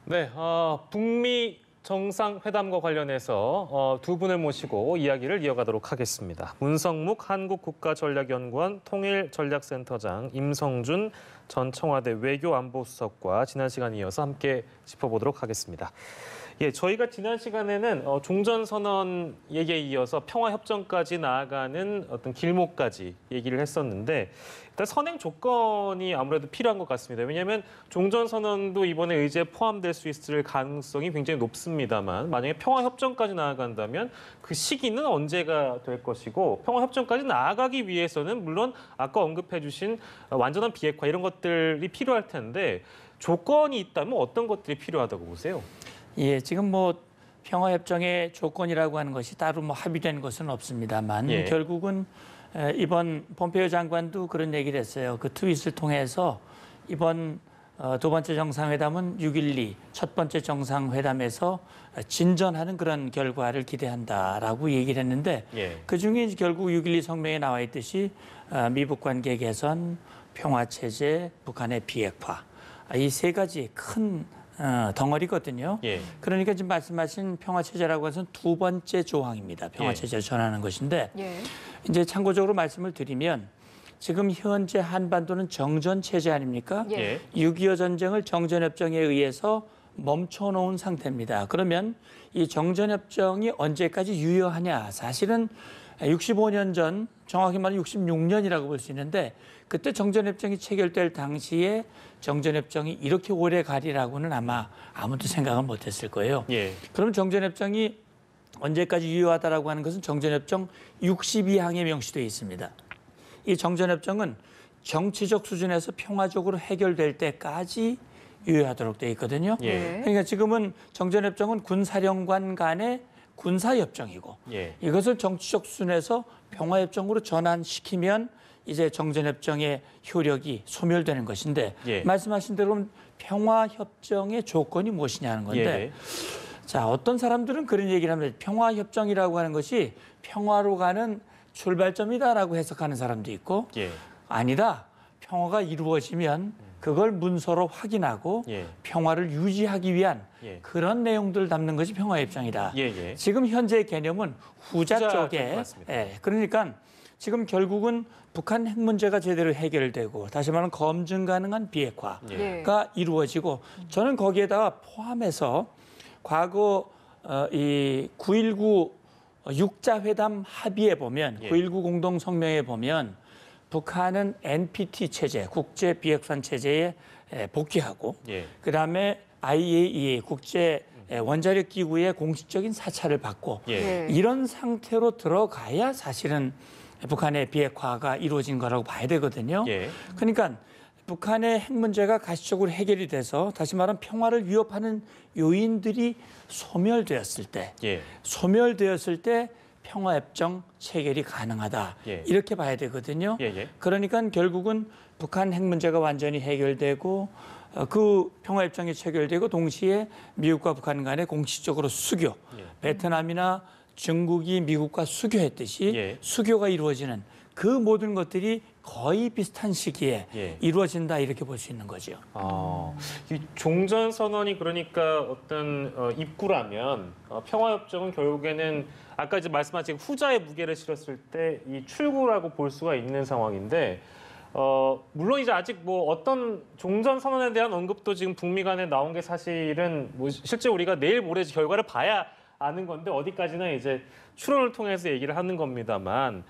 네, 북미 정상회담과 관련해서 두 분을 모시고 이야기를 이어가도록 하겠습니다. 문성묵 한국국가전략연구원 통일전략센터장, 임성준 전 청와대 외교안보수석과 지난 시간 이어서 함께 짚어보도록 하겠습니다. 예, 저희가 지난 시간에는 종전선언 얘기에 이어서 평화협정까지 나아가는 어떤 길목까지 얘기를 했었는데, 일단 선행 조건이 아무래도 필요한 것 같습니다. 왜냐하면 종전선언도 이번에 의제에 포함될 수 있을 가능성이 굉장히 높습니다만, 만약에 평화협정까지 나아간다면 그 시기는 언제가 될 것이고, 평화협정까지 나아가기 위해서는 물론 아까 언급해 주신 완전한 비핵화 이런 것들이 필요할 텐데, 조건이 있다면 어떤 것들이 필요하다고 보세요? 예, 지금 평화협정의 조건이라고 하는 것이 따로 합의된 것은 없습니다만 결국은 이번 폼페이오 장관도 그런 얘기를 했어요. 그 트윗을 통해서 이번 두 번째 정상회담은 6.12 첫 번째 정상회담에서 진전하는 그런 결과를 기대한다라고 얘기를 했는데 그중에 결국 6.12 성명에 나와 있듯이 미북 관계 개선, 평화체제, 북한의 비핵화 이 세 가지 큰 덩어리거든요. 그러니까 지금 말씀하신 평화체제라고 해서는 두 번째 조항입니다. 평화체제를 전하는 것인데 이제 참고적으로 말씀을 드리면 지금 현재 한반도는 정전체제 아닙니까? 6.25 전쟁을 정전협정에 의해서 멈춰놓은 상태입니다. 그러면 이 정전협정이 언제까지 유효하냐? 사실은 65년 전, 정확히 말하면 66년이라고 볼 수 있는데 그때 정전협정이 체결될 당시에 정전협정이 이렇게 오래 가리라고는 아마 아무도 생각을 못했을 거예요. 그럼 정전협정이 언제까지 유효하다라고 하는 것은 정전협정 62항에 명시되어 있습니다. 이 정전협정은 정치적 수준에서 평화적으로 해결될 때까지 유효하도록 되어 있거든요. 그러니까 지금은 정전협정은 군사령관 간의 군사협정이고 이것을 정치적 수준에서 평화협정으로 전환시키면 이제 정전협정의 효력이 소멸되는 것인데 말씀하신 대로 평화협정의 조건이 무엇이냐는 건데 자, 어떤 사람들은 그런 얘기를 합니다. 평화협정이라고 하는 것이 평화로 가는 출발점이다라고 해석하는 사람도 있고 아니다. 평화가 이루어지면 그걸 문서로 확인하고 평화를 유지하기 위한 그런 내용들을 담는 것이 평화협정이다. 지금 현재의 개념은 후자 쪽에 그러니까 지금 결국은 북한 핵 문제가 제대로 해결되고 다시 말하면 검증 가능한 비핵화가 이루어지고 저는 거기에다가 포함해서 과거 이 9.19 육자회담 합의에 보면 9.19 공동성명에 보면 북한은 NPT 체제, 국제 비핵화 체제에 복귀하고 그다음에 IAEA 국제 원자력 기구의 공식적인 사찰을 받고 이런 상태로 들어가야 사실은 북한의 비핵화가 이루어진 거라고 봐야 되거든요. 그러니까 북한의 핵 문제가 가시적으로 해결이 돼서 다시 말하면 평화를 위협하는 요인들이 소멸되었을 때 평화협정 체결이 가능하다. 이렇게 봐야 되거든요. 그러니까 결국은 북한 핵 문제가 완전히 해결되고 그 평화협정이 체결되고 동시에 미국과 북한 간에 공식적으로 수교, 베트남이나 중국이 미국과 수교했듯이 수교가 이루어지는 그 모든 것들이 거의 비슷한 시기에 이루어진다 이렇게 볼 수 있는 거죠. 이 종전선언이 그러니까 어떤 입구라면 평화협정은 결국에는 아까 이제 말씀하신 후자의 무게를 실었을 때 이 출구라고 볼 수가 있는 상황인데 물론 이제 아직 어떤 종전선언에 대한 언급도 지금 북미 간에 나온 게 사실은 실제 우리가 내일 모레 결과를 봐야 아는 건데 어디까지나 이제 추론을 통해서 얘기를 하는 겁니다만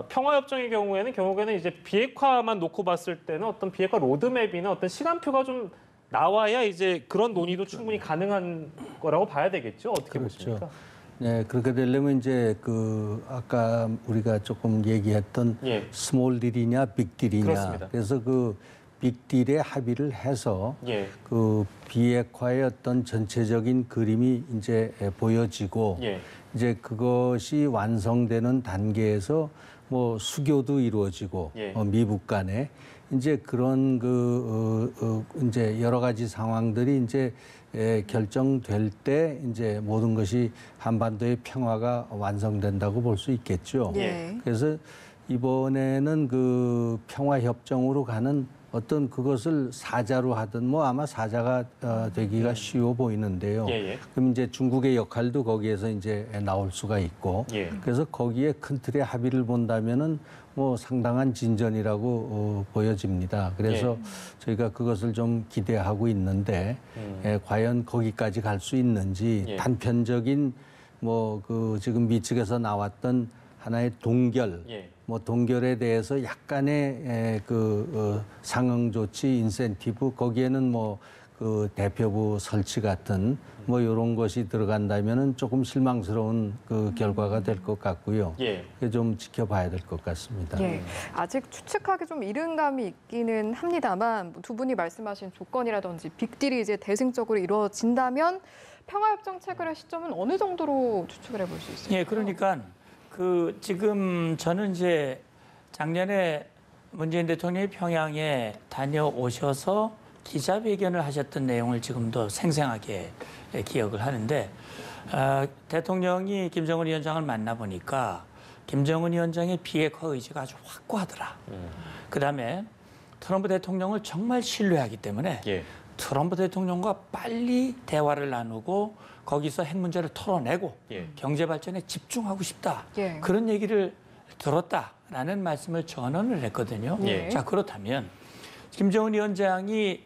평화협정의 경우에는 이제 비핵화만 놓고 봤을 때는 어떤 비핵화 로드맵이나 어떤 시간표가 좀 나와야 이제 그런 논의도 충분히 가능한 거라고 봐야 되겠죠. 어떻게 보십니까? 네, 그렇게 되려면 이제 아까 우리가 조금 얘기했던 스몰 딜이냐 빅 딜이냐. 그렇습니다. 그래서 그 빅딜에 합의를 해서 그 비핵화의 어떤 전체적인 그림이 이제 보여지고 이제 그것이 완성되는 단계에서 수교도 이루어지고 미북 간에 이제 그런 이제 여러 가지 상황들이 이제 결정될 때 이제 모든 것이 한반도의 평화가 완성된다고 볼 수 있겠죠. 그래서 이번에는 그 평화협정으로 가는 어떤 그것을 사자로 하든 뭐 아마 사자가 되기가 쉬워 보이는데요. 그럼 이제 중국의 역할도 거기에서 이제 나올 수가 있고 그래서 거기에 큰 틀의 합의를 본다면은 뭐 상당한 진전이라고 보여집니다. 그래서 저희가 그것을 좀 기대하고 있는데 과연 거기까지 갈 수 있는지 단편적인 뭐 그 지금 미 측에서 나왔던 하나의 동결, 뭐 동결에 대해서 약간의 상응 조치, 인센티브 거기에는 뭐 그 대표부 설치 같은 뭐 이런 것이 들어간다면은 조금 실망스러운 그 결과가 될 것 같고요. 좀 지켜봐야 될 것 같습니다. 아직 추측하기 좀 이른 감이 있기는 합니다만 두 분이 말씀하신 조건이라든지 빅딜이 이제 대승적으로 이루어진다면 평화협정 체결의 시점은 어느 정도로 추측을 해볼 수 있을까요? 그러니까 그 지금 저는 이제 작년에 문재인 대통령이 평양에 다녀오셔서 기자회견을 하셨던 내용을 지금도 생생하게 기억을 하는데 대통령이 김정은 위원장을 만나보니까 김정은 위원장의 비핵화 의지가 아주 확고하더라. 그다음에 트럼프 대통령을 정말 신뢰하기 때문에 트럼프 대통령과 빨리 대화를 나누고 거기서 핵 문제를 털어내고 경제 발전에 집중하고 싶다. 그런 얘기를 들었다라는 말씀을 전언을 했거든요. 자, 그렇다면 김정은 위원장이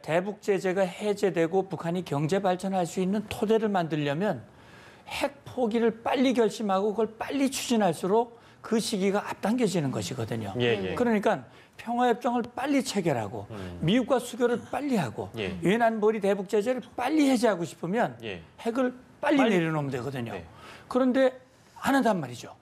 대북 제재가 해제되고 북한이 경제 발전할 수 있는 토대를 만들려면 핵 포기를 빨리 결심하고 그걸 빨리 추진할수록 그 시기가 앞당겨지는 것이거든요. 그러니까 평화협정을 빨리 체결하고 미국과 수교를 빨리 하고 유엔 안보리 대북 제재를 빨리 해제하고 싶으면 핵을 빨리 내려놓으면 되거든요. 그런데 안 한단 말이죠.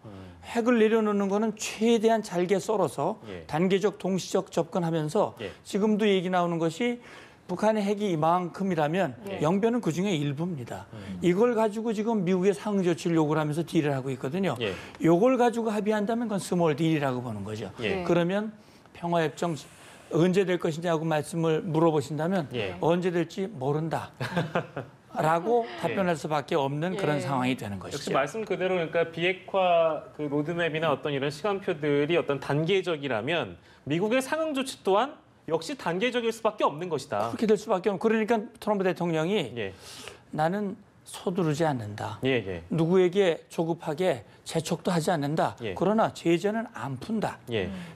핵을 내려놓는 거는 최대한 잘게 썰어서 단계적 동시적 접근하면서 지금도 얘기 나오는 것이 북한의 핵이 이만큼이라면 영변은 그중에 일부입니다. 이걸 가지고 지금 미국의 상응 조치를 요구를 하면서 딜을 하고 있거든요. 이걸 가지고 합의한다면 그건 스몰 딜이라고 보는 거죠. 그러면 평화협정 언제 될 것이냐고 말씀을 물어보신다면 언제 될지 모른다. 라고 답변할 수밖에 없는 그런 상황이 되는 것이죠. 역시 말씀 그대로 그러니까 비핵화 그 로드맵이나 어떤 이런 시간표들이 어떤 단계적이라면 미국의 상응 조치 또한 역시 단계적일 수밖에 없는 것이다. 그렇게 될 수밖에 없는. 그러니까 트럼프 대통령이 나는 서두르지 않는다. 누구에게 조급하게 재촉도 하지 않는다. 그러나 제재는 안 푼다.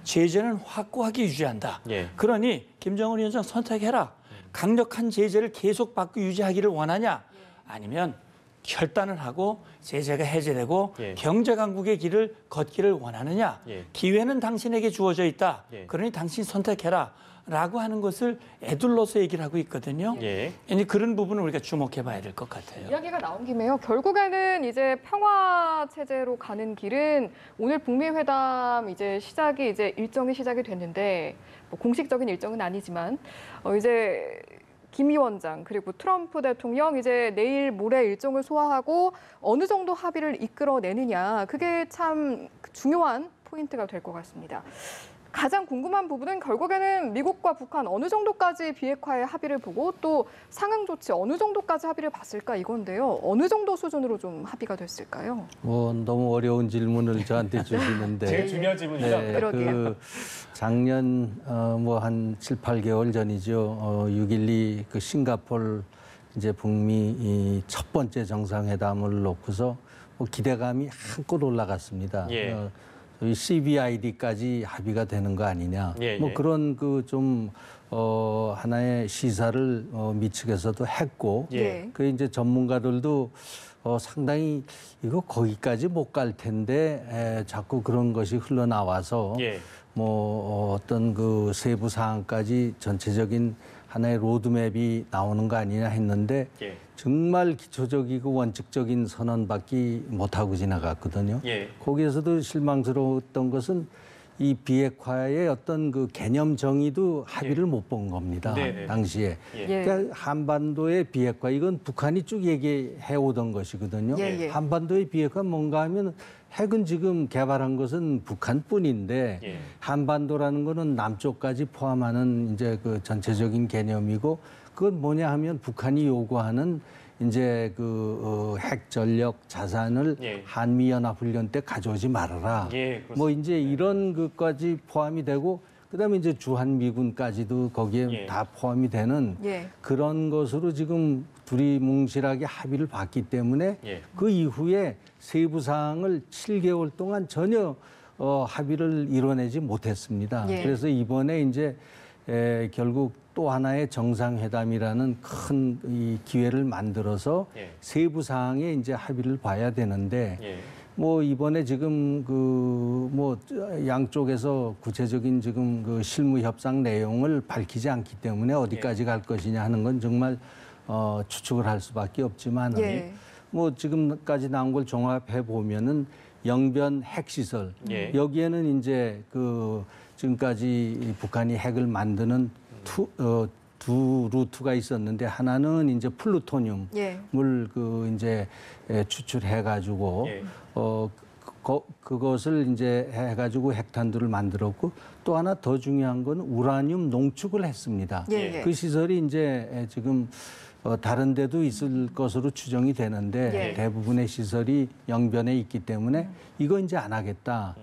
제재는 확고하게 유지한다. 그러니 김정은 위원장 선택해라. 강력한 제재를 계속 받고 유지하기를 원하냐? 아니면 결단을 하고 제재가 해제되고 경제 강국의 길을 걷기를 원하느냐? 기회는 당신에게 주어져 있다. 그러니 당신 선택해라. 라고 하는 것을 애둘러서 얘기를 하고 있거든요. 이제 그런 부분을 우리가 주목해 봐야 될 것 같아요. 이야기가 나온 김에요. 결국에는 이제 평화 체제로 가는 길은 오늘 북미 회담 이제 일정이 시작이 됐는데 뭐 공식적인 일정은 아니지만 이제 김 위원장 그리고 트럼프 대통령 이제 내일 모레 일정을 소화하고 어느 정도 합의를 이끌어내느냐 그게 참 중요한 포인트가 될 것 같습니다. 가장 궁금한 부분은 결국에는 미국과 북한 어느 정도까지 비핵화의 합의를 보고 또 상응 조치 어느 정도까지 합의를 봤을까 이건데요. 어느 정도 수준으로 좀 합의가 됐을까요? 뭐 너무 어려운 질문을 저한테 주시는데 제일 중요한 질문이죠. 그 작년 뭐 한 7, 8개월 전이죠. 6.12 그 싱가포르 이제 북미 이 첫 번째 정상회담을 놓고서 뭐 기대감이 한껏 올라갔습니다. 이 CBID까지 합의가 되는 거 아니냐. 뭐 그런 그 좀 하나의 시사를 미 측에서도 했고, 그 이제 전문가들도 상당히 이거 거기까지 못 갈 텐데 자꾸 그런 것이 흘러나와서 뭐 어떤 그 세부 사항까지 전체적인 하나의 로드맵이 나오는 거 아니냐 했는데 정말 기초적이고 원칙적인 선언밖에 못하고 지나갔거든요. 거기에서도 실망스러웠던 것은 이 비핵화의 어떤 그 개념 정의도 합의를 못 본 겁니다. 당시에. 그러니까 한반도의 비핵화 이건 북한이 쭉 얘기해 오던 것이거든요. 한반도의 비핵화 뭔가 하면 핵은 지금 개발한 것은 북한뿐인데 한반도라는 거는 남쪽까지 포함하는 이제 그 전체적인 개념이고 그건 뭐냐 하면 북한이 요구하는 이제 그 핵 전력 자산을 한미 연합 훈련 때 가져오지 말아라. 뭐 이제 이런 것까지 포함이 되고 그다음에 이제 주한미군까지도 거기에 예. 다 포함이 되는 예. 그런 것으로 지금 둘이 뭉실하게 합의를 봤기 때문에 예. 그 이후에 세부 사항을 7개월 동안 전혀 합의를 이뤄내지 못했습니다. 예. 그래서 이번에 이제 결국 또 하나의 정상회담이라는 큰 이 기회를 만들어서 예. 세부 사항에 이제 합의를 봐야 되는데 예. 뭐 이번에 지금 그 뭐 양쪽에서 구체적인 지금 그 실무 협상 내용을 밝히지 않기 때문에 어디까지 갈 것이냐 하는 건 정말 추측을 할 수밖에 없지만 예. 뭐 지금까지 나온 걸 종합해 보면은 영변 핵시설 예. 여기에는 이제 그 지금까지 북한이 핵을 만드는 두 루트가 있었는데 하나는 이제 플루토늄을 예. 그 이제 추출해 가지고 예. 그것을 이제 해 가지고 핵탄두를 만들었고 또 하나 더 중요한 건 우라늄 농축을 했습니다. 예. 예. 그 시설이 이제 지금 다른 데도 있을 것으로 추정이 되는데 예. 대부분의 시설이 영변에 있기 때문에 이거 이제 안 하겠다.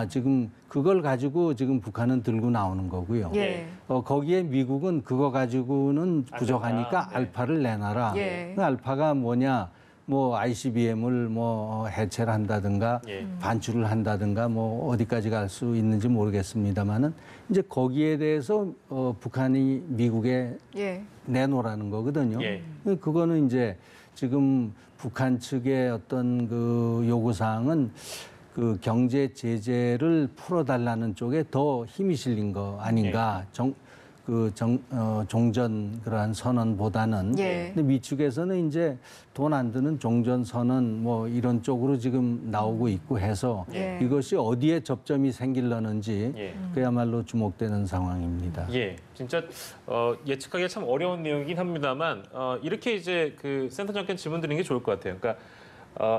지금 그걸 가지고 지금 북한은 들고 나오는 거고요. 예. 거기에 미국은 그거 가지고는 부족하니까 된다. 네. 알파를 내놔라. 예. 그 알파가 뭐냐? 뭐 ICBM을 뭐 해체를 한다든가 예. 반출을 한다든가 뭐 어디까지 갈 수 있는지 모르겠습니다만은 이제 거기에 대해서 북한이 미국에 예. 내놓으라는 거거든요. 예. 그거는 이제 지금 북한 측의 어떤 그 요구 사항은 그 경제 제재를 풀어달라는 쪽에 더 힘이 실린 거 아닌가. 종전 그러한 선언보다는. 예. 근데 미 측에서는 이제 돈 안 드는 종전 선언 뭐 이런 쪽으로 지금 나오고 있고 해서 예. 이것이 어디에 접점이 생길려는지 예. 그야말로 주목되는 상황입니다. 예, 진짜 예측하기가 참 어려운 내용이긴 합니다만 이렇게 이제 그 센터장께 질문 드리는 게 좋을 것 같아요. 그러니까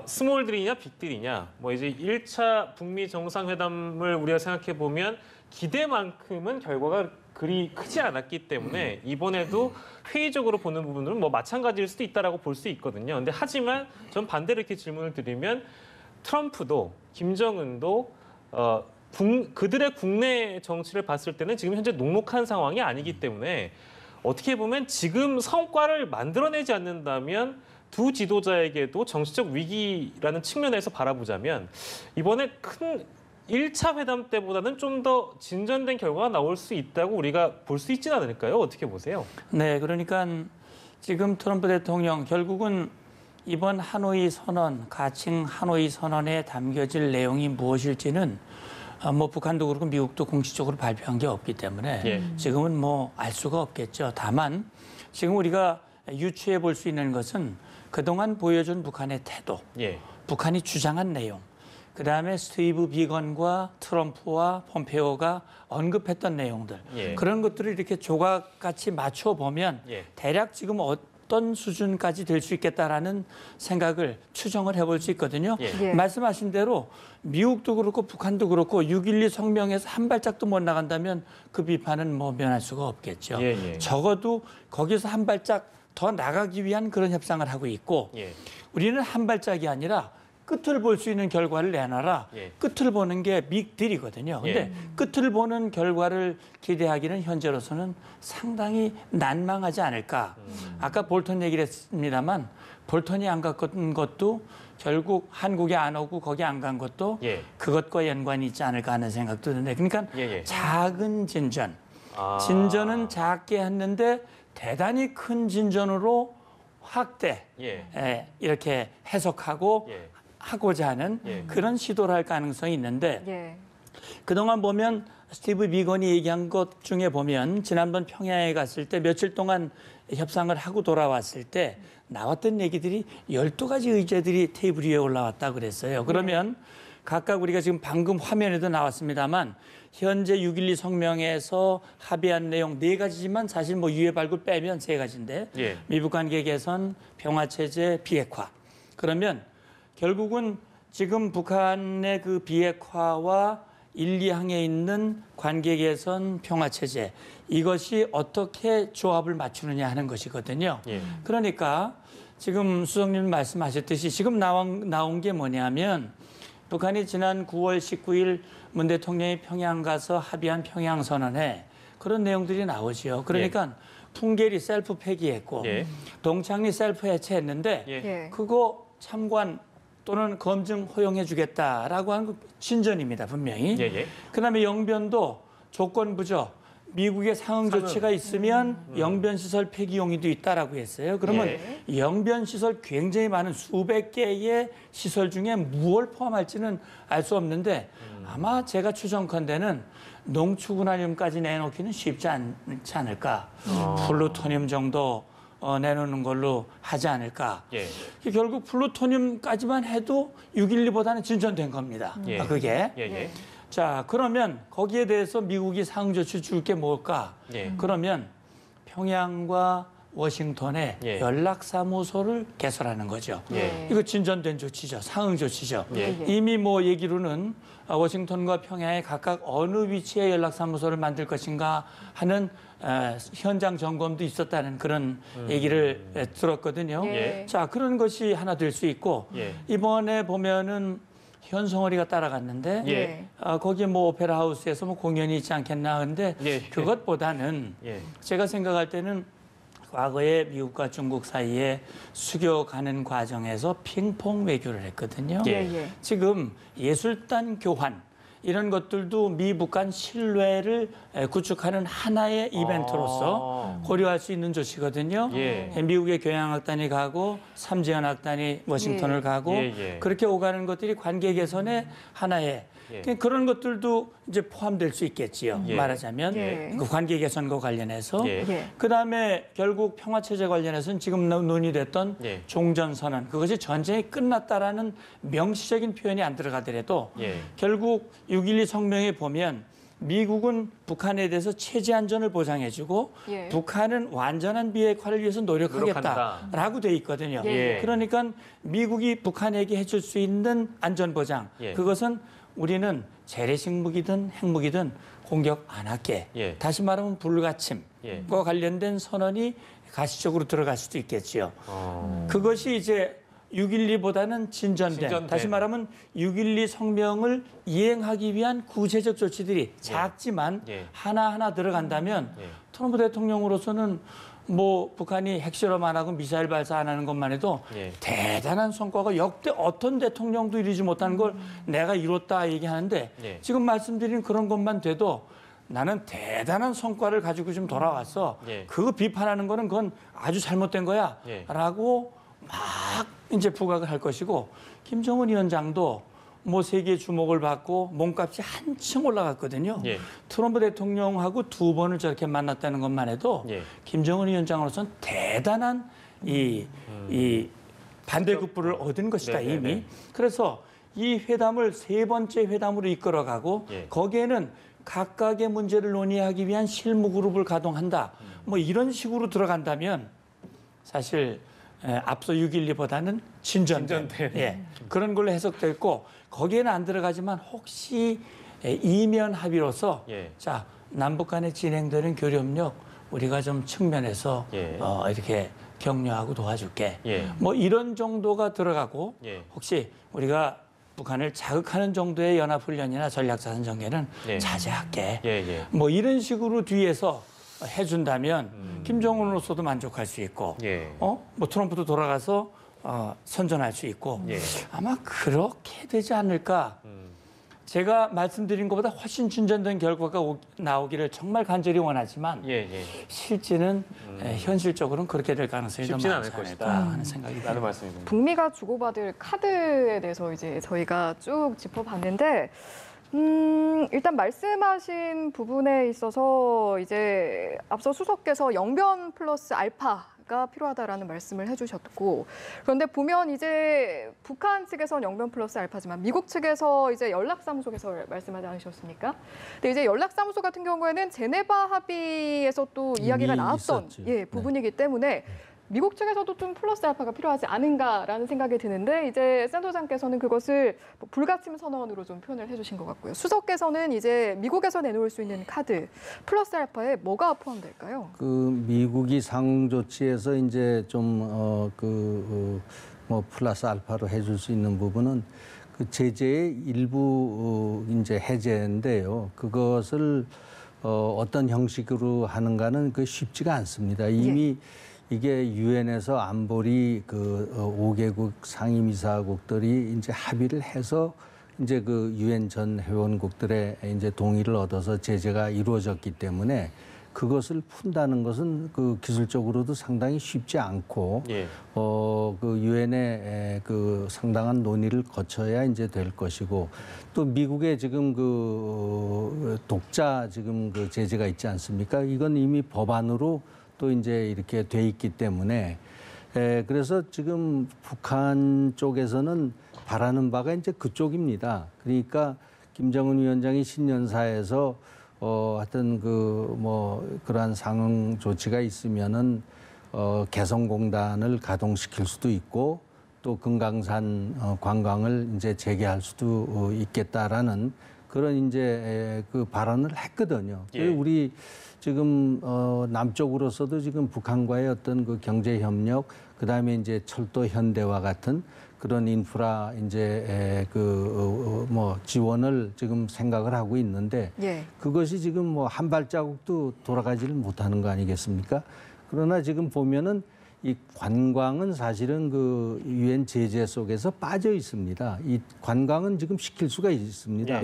스몰들이냐 빅들이냐 뭐 이제 1차 북미 정상회담을 우리가 생각해 보면 기대만큼은 결과가 그리 크지 않았기 때문에 이번에도 회의적으로 보는 부분은 뭐 마찬가지일 수도 있다라고 볼 수 있거든요. 근데 하지만 전 반대로 이렇게 질문을 드리면 트럼프도 김정은도 그들의 국내 정치를 봤을 때는 지금 현재 녹록한 상황이 아니기 때문에 어떻게 보면 지금 성과를 만들어내지 않는다면 두 지도자에게도 정치적 위기라는 측면에서 바라보자면 이번에 큰 1차 회담 때보다는 좀 더 진전된 결과가 나올 수 있다고 우리가 볼 수 있지는 않을까요? 어떻게 보세요? 네, 그러니까 지금 트럼프 대통령 결국은 이번 하노이 선언, 가칭 하노이 선언에 담겨질 내용이 무엇일지는 뭐 북한도 그렇고 미국도 공식적으로 발표한 게 없기 때문에 예. 지금은 뭐 알 수가 없겠죠. 다만 지금 우리가 유추해 볼 수 있는 것은 그동안 보여준 북한의 태도, 예. 북한이 주장한 내용, 그다음에 스티브 비건과 트럼프와 폼페오가 언급했던 내용들 예. 그런 것들을 이렇게 조각같이 맞춰보면 예. 대략 지금 어떤 수준까지 될 수 있겠다라는 생각을 추정을 해볼 수 있거든요. 예. 예. 말씀하신 대로 미국도 그렇고 북한도 그렇고 6.12 성명에서 한 발짝도 못 나간다면 그 비판은 뭐 면할 수가 없겠죠. 예, 예. 적어도 거기서 한 발짝 더 나가기 위한 그런 협상을 하고 있고 예. 우리는 한 발짝이 아니라 끝을 볼 수 있는 결과를 내놔라. 예. 끝을 보는 게 빅딜이거든요. 근데 끝을 보는 결과를 기대하기는 현재로서는 상당히 난망하지 않을까. 아까 볼턴 얘기를 했습니다만 볼턴이 안 갔던 것도 결국 한국에 안 오고 거기 안 간 것도 예. 그것과 연관이 있지 않을까 하는 생각도 드는데 그러니까 예. 작은 진전. 진전은 작게 했는데 대단히 큰 진전으로 확대. 예. 이렇게 해석하고 예. 하고자 하는 그런 시도를 할 가능성이 있는데 예. 그동안 보면 스티브 비건이 얘기한 것 중에 보면 지난번 평양에 갔을 때 며칠 동안 협상을 하고 돌아왔을 때 나왔던 얘기들이 12가지 의제들이 테이블 위에 올라왔다 그랬어요. 그러면 각각 우리가 지금 방금 화면에도 나왔습니다만 현재 6.12 성명에서 합의한 내용 4가지지만 사실 뭐 유해 발굴 빼면 3가지인데 예. 미북 관계 개선, 평화체제, 비핵화. 그러면 결국은 지금 북한의 그 비핵화와 1, 2항에 있는 관계 개선, 평화체제 이것이 어떻게 조합을 맞추느냐 하는 것이거든요. 예. 그러니까 지금 수석님 말씀하셨듯이 지금 나온 게 뭐냐면 북한이 지난 9월 19일 문 대통령이 평양 가서 합의한 평양선언에 그런 내용들이 나오죠. 그러니까 풍계리 셀프 폐기했고 동창리 셀프 해체했는데 그거 참관 또는 검증 허용해 주겠다라고 하는 진전입니다. 분명히. 그다음에 영변도 조건부죠. 미국의 상응 조치가 있으면 영변시설 폐기 용의도 있다라고 했어요. 그러면 영변시설 굉장히 많은 수백 개의 시설 중에 무엇을 포함할지는 알 수 없는데 아마 제가 추정컨대는 농축우라늄까지 내놓기는 쉽지 않지 않을까. 플루토늄 정도 내놓는 걸로 하지 않을까. 결국 플루토늄까지만 해도 6.12보다는 진전된 겁니다. 그게. 자, 그러면 거기에 대해서 미국이 상응 조치 줄 게 뭘까? 그러면 평양과 워싱턴에 연락사무소를 개설하는 거죠. 이거 진전된 조치죠. 상응 조치죠. 이미 뭐 얘기로는 워싱턴과 평양에 각각 어느 위치에 연락사무소를 만들 것인가 하는 현장 점검도 있었다는 그런 얘기를 들었거든요. 자, 그런 것이 하나 될 수 있고 이번에 보면은 현성월이가 따라갔는데 거기에 뭐 오페라 하우스에서 뭐 공연이 있지 않겠나 하는데 그것보다는 제가 생각할 때는 과거에 미국과 중국 사이에 수교 가는 과정에서 핑퐁 외교를 했거든요. 지금 예술단 교환 이런 것들도 미북 간 신뢰를 구축하는 하나의 이벤트로서 고려할 수 있는 조치거든요. 미국의 교향악단이 가고 삼지연악단이 워싱턴을 가고 그렇게 오가는 것들이 관계 개선의 하나의 그런 것들도 이제 포함될 수 있겠지요. 말하자면 그 관계 개선과 관련해서 그다음에 결국 평화체제 관련해서는 지금 논의됐던 종전선언 그것이 전쟁이 끝났다라는 명시적인 표현이 안 들어가더라도 결국 6.12 성명에 보면 미국은 북한에 대해서 체제 안전을 보장해주고 북한은 완전한 비핵화를 위해서 노력하겠다라고 돼 있거든요. 그러니까 미국이 북한에게 해줄 수 있는 안전 보장 그것은 우리는 재래식 무기든 핵무기든 공격 안 할게. 다시 말하면 불가침과 관련된 선언이 가시적으로 들어갈 수도 있겠지요. 그것이 이제 6.12보다는 진전된, 다시 말하면 6.12 성명을 이행하기 위한 구체적 조치들이 작지만 하나하나 들어간다면 트럼프 대통령으로서는 뭐 북한이 핵실험 안 하고 미사일 발사 안 하는 것만 해도 대단한 성과가 역대 어떤 대통령도 이루지 못한 걸 내가 이뤘다 얘기하는데 지금 말씀드린 그런 것만 돼도 나는 대단한 성과를 가지고 좀 돌아왔어. 그거 비판하는 거는 그건 아주 잘못된 거야. 라고 막 이제 부각을 할 것이고 김정은 위원장도 뭐 세계 주목을 받고 몸값이 한층 올라갔거든요. 트럼프 대통령하고 2번을 저렇게 만났다는 것만 해도 김정은 위원장으로서는 대단한 이 반대급부를 얻은 것이다 이미. 그래서 이 회담을 3번째 회담으로 이끌어가고 거기에는 각각의 문제를 논의하기 위한 실무 그룹을 가동한다. 뭐 이런 식으로 들어간다면 사실 앞서 6.12보다는 진전된 그런 걸로 해석됐고 거기에는 안 들어가지만 혹시 이면 합의로서 자 남북 간에 진행되는 교류협력 우리가 좀 측면에서 이렇게 격려하고 도와줄게. 뭐 이런 정도가 들어가고 혹시 우리가 북한을 자극하는 정도의 연합훈련이나 전략자산 전개는 자제할게. 뭐 이런 식으로 뒤에서 해준다면 김정은으로서도 만족할 수 있고 뭐 트럼프도 돌아가서 선전할 수 있고 아마 그렇게 되지 않을까. 제가 말씀드린 것보다 훨씬 진전된 결과가 나오기를 정말 간절히 원하지만 실제는 현실적으로는 그렇게 될 가능성이 좀 많지 않을까 하는 생각이 듭니다. 북미가 주고받을 카드에 대해서 이제 저희가 쭉 짚어봤는데 일단 말씀하신 부분에 있어서 이제 앞서 수석께서 영변 플러스 알파가 필요하다라는 말씀을 해주셨고 그런데 보면 이제 북한 측에서는 영변 플러스 알파지만 미국 측에서 이제 연락사무소 개설 말씀하지 않으셨습니까? 근데 이제 연락사무소 같은 경우에는 제네바 합의에서 또 이야기가 나왔던 부분이기 때문에 미국 측에서도 좀 플러스 알파가 필요하지 않은가라는 생각이 드는데 이제 센터장께서는 그것을 불가침 선언으로 좀 표현을 해주신 것 같고요. 수석께서는 이제 미국에서 내놓을 수 있는 카드 플러스 알파에 뭐가 포함될까요? 그 미국이 상응 조치에서 이제 좀 뭐 플러스 알파로 해줄 수 있는 부분은 그 제재의 일부 이제 해제인데요. 그것을 어떤 형식으로 하는가는 그 쉽지가 않습니다. 이미 이게 유엔에서 안보리 그 5개국 상임이사국들이 이제 합의를 해서 이제 그 유엔 전 회원국들의 이제 동의를 얻어서 제재가 이루어졌기 때문에 그것을 푼다는 것은 그 기술적으로도 상당히 쉽지 않고 그 유엔의 그 상당한 논의를 거쳐야 이제 될 것이고 또 미국의 지금 그 독자 지금 그 제재가 있지 않습니까? 이건 이미 법안으로 또 이제 이렇게 돼 있기 때문에 그래서 지금 북한 쪽에서는 바라는 바가 이제 그쪽입니다. 그러니까 김정은 위원장이 신년사에서 하여튼 그 뭐 그러한 상응 조치가 있으면은 개성공단을 가동시킬 수도 있고 또 금강산 관광을 이제 재개할 수도 있겠다라는 그런 이제 그 발언을 했거든요. 우리 지금 남쪽으로서도 지금 북한과의 어떤 그 경제 협력, 그다음에 이제 철도 현대화 같은 그런 인프라 이제 그 뭐 지원을 지금 생각을 하고 있는데 그것이 지금 뭐 한 발자국도 돌아가지를 못하는 거 아니겠습니까? 그러나 지금 보면은 이 관광은 사실은 그 유엔 제재 속에서 빠져 있습니다. 이 관광은 지금 시킬 수가 있습니다.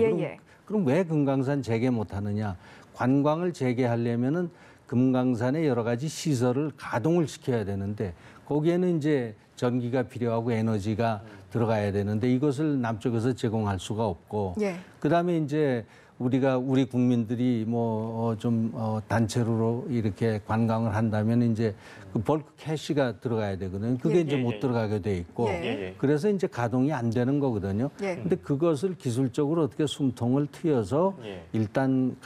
그럼 왜 금강산 재개 못 하느냐? 관광을 재개하려면은 금강산의 여러 가지 시설을 가동을 시켜야 되는데 거기에는 이제 전기가 필요하고 에너지가 들어가야 되는데 이것을 남쪽에서 제공할 수가 없고 그다음에 이제 우리 국민들이 뭐 좀 단체로 이렇게 관광을 한다면 이제 그 벌크 캐시가 들어가야 되거든요. 그게 이제 못 들어가게 돼 있고 그래서 이제 가동이 안 되는 거거든요. 근데 그것을 기술적으로 어떻게 숨통을 트여서 일단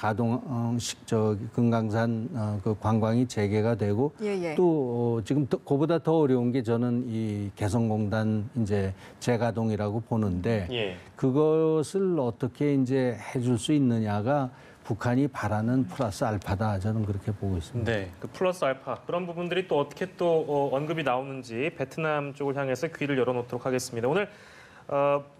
금강산 그 관광이 재개가 되고 또 지금 그보다 더 어려운 게 저는 이 개성공단 이제 재가동이라고 보는데 그것을 어떻게 이제 해줄 수 있느냐가 북한이 바라는 플러스 알파다 저는 그렇게 보고 있습니다. 네, 그 플러스 알파 그런 부분들이 또 어떻게 또 언급이 나오는지 베트남 쪽을 향해서 귀를 열어놓도록 하겠습니다. 오늘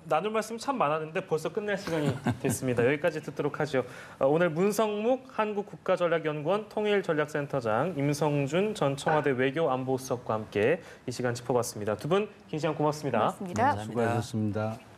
나눌 말씀 참 많았는데 벌써 끝날 시간이 됐습니다. 여기까지 듣도록 하죠. 오늘 문성묵 한국국가전략연구원 통일전략센터장, 임성준 전 청와대 외교안보수석과 함께 이 시간 짚어봤습니다. 두 분 긴 시간 고맙습니다. 고맙습니다. 수고하셨습니다.